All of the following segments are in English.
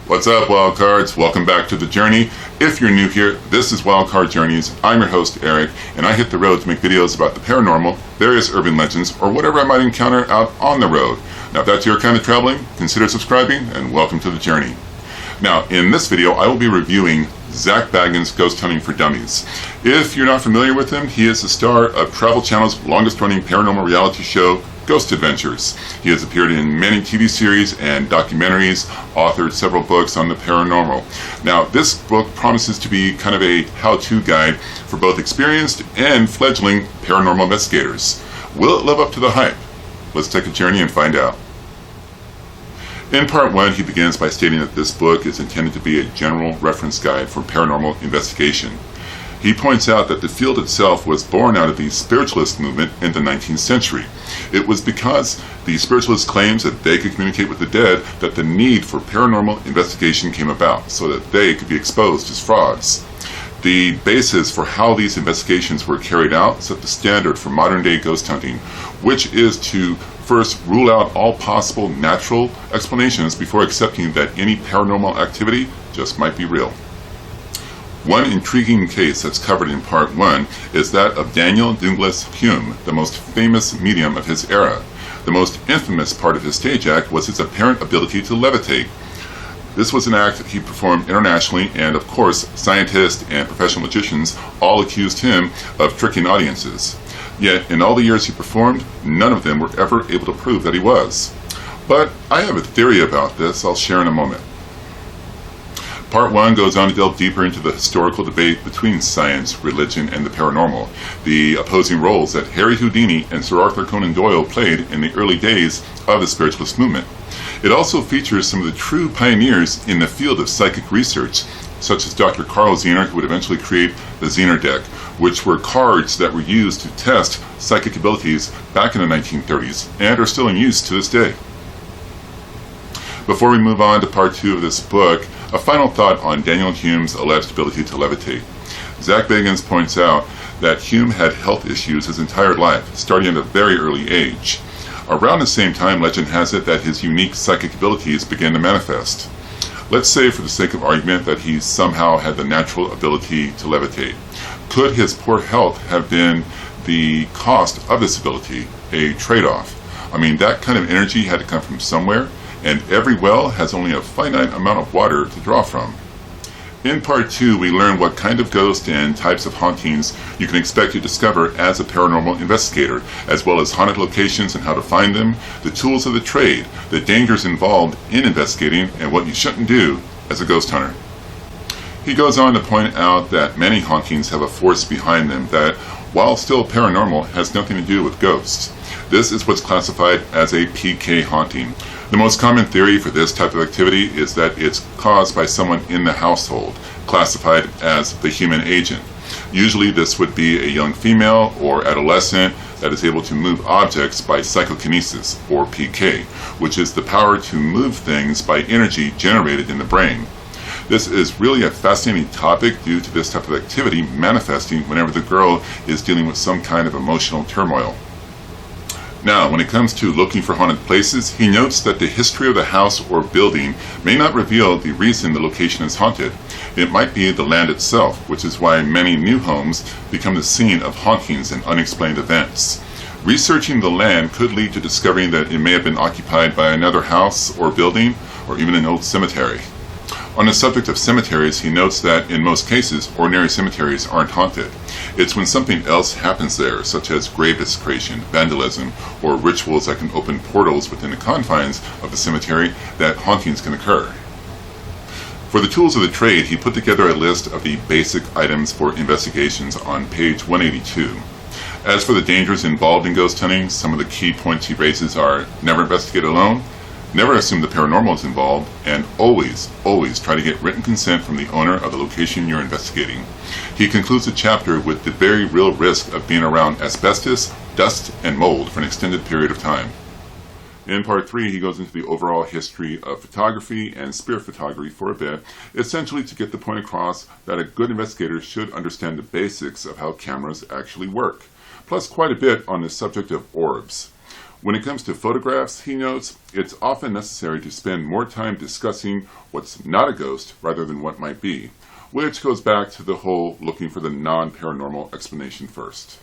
What's up, Wildcards? Welcome back to The Journey. If you're new here, this is Wildcard Journeys. I'm your host, Eric, and I hit the road to make videos about the paranormal, various urban legends, or whatever I might encounter out on the road. Now, if that's your kind of traveling, consider subscribing, and welcome to The Journey. Now, in this video, I will be reviewing Zak Bagans' Ghost Hunting for Dummies. If you're not familiar with him, he is the star of Travel Channel's longest-running paranormal reality show, Ghost Adventures. He has appeared in many TV series and documentaries, authored several books on the paranormal. Now, this book promises to be kind of a how-to guide for both experienced and fledgling paranormal investigators. Will it live up to the hype? Let's take a journey and find out. In part 1, he begins by stating that this book is intended to be a general reference guide for paranormal investigation. He points out that the field itself was born out of the Spiritualist movement in the 19th century. It was because the Spiritualist claims that they could communicate with the dead that the need for paranormal investigation came about, so that they could be exposed as frauds. The basis for how these investigations were carried out set the standard for modern-day ghost hunting, which is to first rule out all possible natural explanations before accepting that any paranormal activity just might be real. One intriguing case that's covered in part 1 is that of Daniel Douglas Hume, the most famous medium of his era. The most infamous part of his stage act was his apparent ability to levitate. This was an act that he performed internationally, and of course, scientists and professional magicians all accused him of tricking audiences. Yet, in all the years he performed, none of them were ever able to prove that he was. But I have a theory about this I'll share in a moment. Part 1 goes on to delve deeper into the historical debate between science, religion, and the paranormal, the opposing roles that Harry Houdini and Sir Arthur Conan Doyle played in the early days of the Spiritualist movement. It also features some of the true pioneers in the field of psychic research, such as Dr. Carl Zener, who would eventually create the Zener deck, which were cards that were used to test psychic abilities back in the 1930s and are still in use to this day. Before we move on to part 2 of this book, a final thought on Daniel Hume's alleged ability to levitate. Zak Bagans points out that Hume had health issues his entire life, starting at a very early age. Around the same time, legend has it that his unique psychic abilities began to manifest. Let's say, for the sake of argument, that he somehow had the natural ability to levitate. Could his poor health have been the cost of this ability, a trade-off? I mean, that kind of energy had to come from somewhere, and every well has only a finite amount of water to draw from. In part 2, we learn what kind of ghosts and types of hauntings you can expect to discover as a paranormal investigator, as well as haunted locations and how to find them, the tools of the trade, the dangers involved in investigating, and what you shouldn't do as a ghost hunter. He goes on to point out that many hauntings have a force behind them that, while still paranormal, has nothing to do with ghosts. This is what's classified as a PK haunting. The most common theory for this type of activity is that it's caused by someone in the household, classified as the human agent. Usually this would be a young female or adolescent that is able to move objects by psychokinesis, or PK, which is the power to move things by energy generated in the brain. This is really a fascinating topic due to this type of activity manifesting whenever the girl is dealing with some kind of emotional turmoil. Now, when it comes to looking for haunted places, he notes that the history of the house or building may not reveal the reason the location is haunted. It might be the land itself, which is why many new homes become the scene of hauntings and unexplained events. Researching the land could lead to discovering that it may have been occupied by another house or building, or even an old cemetery. On the subject of cemeteries, he notes that in most cases, ordinary cemeteries aren't haunted. It's when something else happens there, such as grave desecration, vandalism, or rituals that can open portals within the confines of the cemetery, that hauntings can occur. For the tools of the trade, he put together a list of the basic items for investigations on page 182. As for the dangers involved in ghost hunting, some of the key points he raises are: never investigate alone, never assume the paranormal is involved, and always try to get written consent from the owner of the location you're investigating. He concludes the chapter with the very real risk of being around asbestos, dust, and mold for an extended period of time. In part 3, he goes into the overall history of photography and spirit photography for a bit, essentially to get the point across that a good investigator should understand the basics of how cameras actually work, plus quite a bit on the subject of orbs. When it comes to photographs, he notes, it's often necessary to spend more time discussing what's not a ghost rather than what might be, which goes back to the whole looking for the non-paranormal explanation first.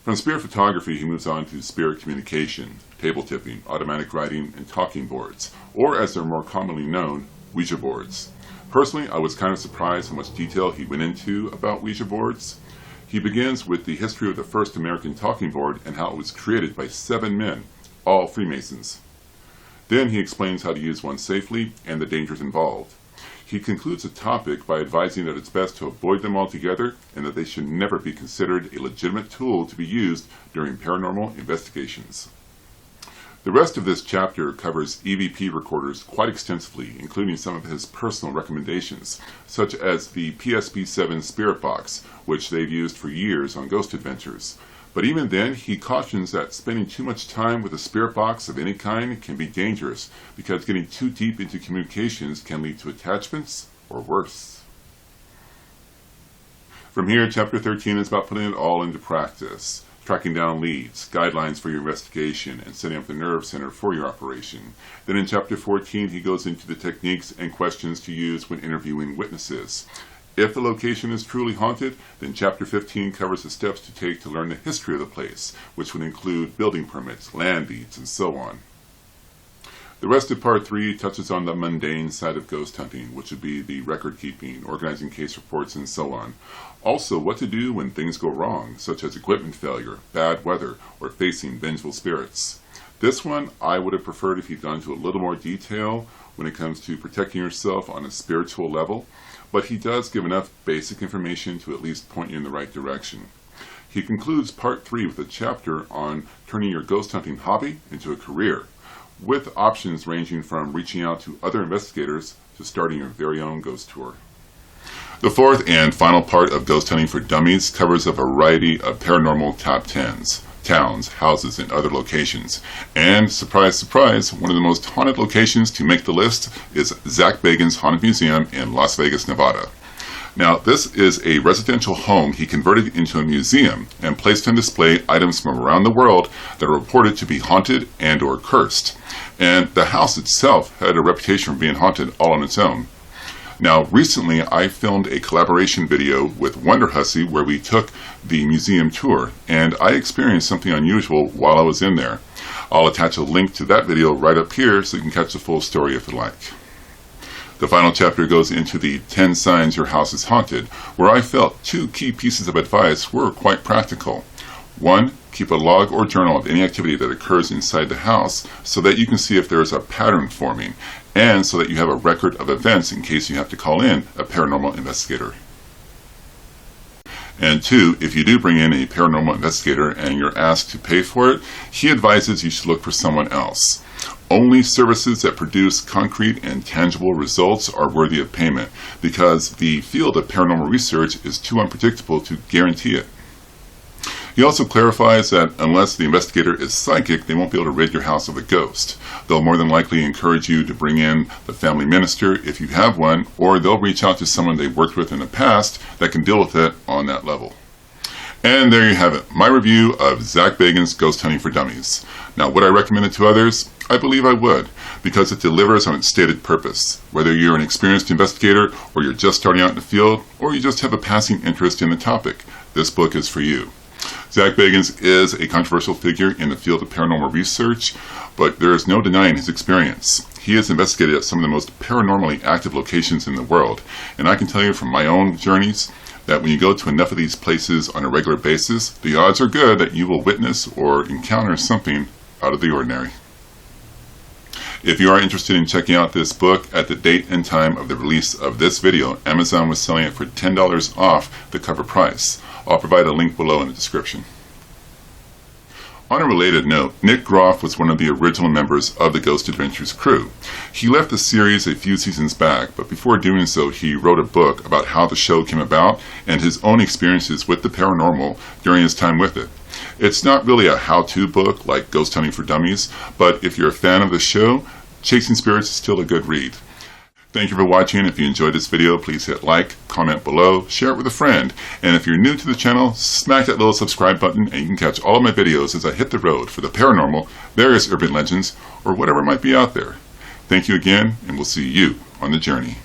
From spirit photography, he moves on to spirit communication, table tipping, automatic writing, and talking boards, or as they're more commonly known, Ouija boards. Personally, I was kind of surprised how much detail he went into about Ouija boards. He begins with the history of the first American talking board and how it was created by 7 men, all Freemasons. Then he explains how to use one safely and the dangers involved. He concludes the topic by advising that it's best to avoid them altogether and that they should never be considered a legitimate tool to be used during paranormal investigations. The rest of this chapter covers EVP recorders quite extensively, including some of his personal recommendations, such as the PSP-7 Spirit Box, which they've used for years on ghost adventures. But even then, he cautions that spending too much time with a spirit box of any kind can be dangerous, because getting too deep into communications can lead to attachments or worse. From here, Chapter 13 is about putting it all into practice. Tracking down leads, guidelines for your investigation, and setting up the nerve center for your operation. Then in Chapter 14, he goes into the techniques and questions to use when interviewing witnesses. If the location is truly haunted, then Chapter 15 covers the steps to take to learn the history of the place, which would include building permits, land deeds, and so on. The rest of Part 3 touches on the mundane side of ghost hunting, which would be the record keeping, organizing case reports, and so on. Also, what to do when things go wrong, such as equipment failure, bad weather, or facing vengeful spirits. This one I would have preferred if he'd gone into a little more detail when it comes to protecting yourself on a spiritual level, but he does give enough basic information to at least point you in the right direction. He concludes Part 3 with a chapter on turning your ghost hunting hobby into a career, with options ranging from reaching out to other investigators to starting your very own ghost tour. The fourth and final part of Ghost Hunting for Dummies covers a variety of paranormal top 10s, towns, houses, and other locations. And, surprise, surprise, one of the most haunted locations to make the list is Zak Bagans' Haunted Museum in Las Vegas, Nevada. Now, this is a residential home he converted into a museum and placed on display items from around the world that are reported to be haunted and or cursed. And the house itself had a reputation for being haunted all on its own. Now, recently I filmed a collaboration video with Wonder Hussy where we took the museum tour, and I experienced something unusual while I was in there. I'll attach a link to that video right up here so you can catch the full story if you like. The final chapter goes into the 10 signs your house is haunted, where I felt 2 key pieces of advice were quite practical. 1, keep a log or journal of any activity that occurs inside the house so that you can see if there is a pattern forming, and so that you have a record of events in case you have to call in a paranormal investigator. And 2, if you do bring in a paranormal investigator and you're asked to pay for it, he advises you should look for someone else. Only services that produce concrete and tangible results are worthy of payment, because the field of paranormal research is too unpredictable to guarantee it. He also clarifies that unless the investigator is psychic, they won't be able to rid your house of a ghost. They'll more than likely encourage you to bring in the family minister if you have one, or they'll reach out to someone they've worked with in the past that can deal with it on that level. And there you have it, my review of Zak Bagans' Ghost Hunting for Dummies. Now, would I recommend it to others? I believe I would, because it delivers on its stated purpose. Whether you're an experienced investigator, or you're just starting out in the field, or you just have a passing interest in the topic, this book is for you. Zak Bagans is a controversial figure in the field of paranormal research, but there is no denying his experience. He has investigated at some of the most paranormally active locations in the world, and I can tell you from my own journeys that when you go to enough of these places on a regular basis, the odds are good that you will witness or encounter something out of the ordinary. If you are interested in checking out this book, at the date and time of the release of this video, Amazon was selling it for $10 off the cover price. I'll provide a link below in the description. On a related note, Nick Groff was one of the original members of the Ghost Adventures crew. He left the series a few seasons back, but before doing so, he wrote a book about how the show came about and his own experiences with the paranormal during his time with it. It's not really a how-to book like Ghost Hunting for Dummies, but if you're a fan of the show, Chasing Spirits is still a good read. Thank you for watching. If you enjoyed this video, please hit like, comment below, share it with a friend. And if you're new to the channel, smack that little subscribe button and you can catch all of my videos as I hit the road for the paranormal, various urban legends, or whatever might be out there. Thank you again, and we'll see you on the journey.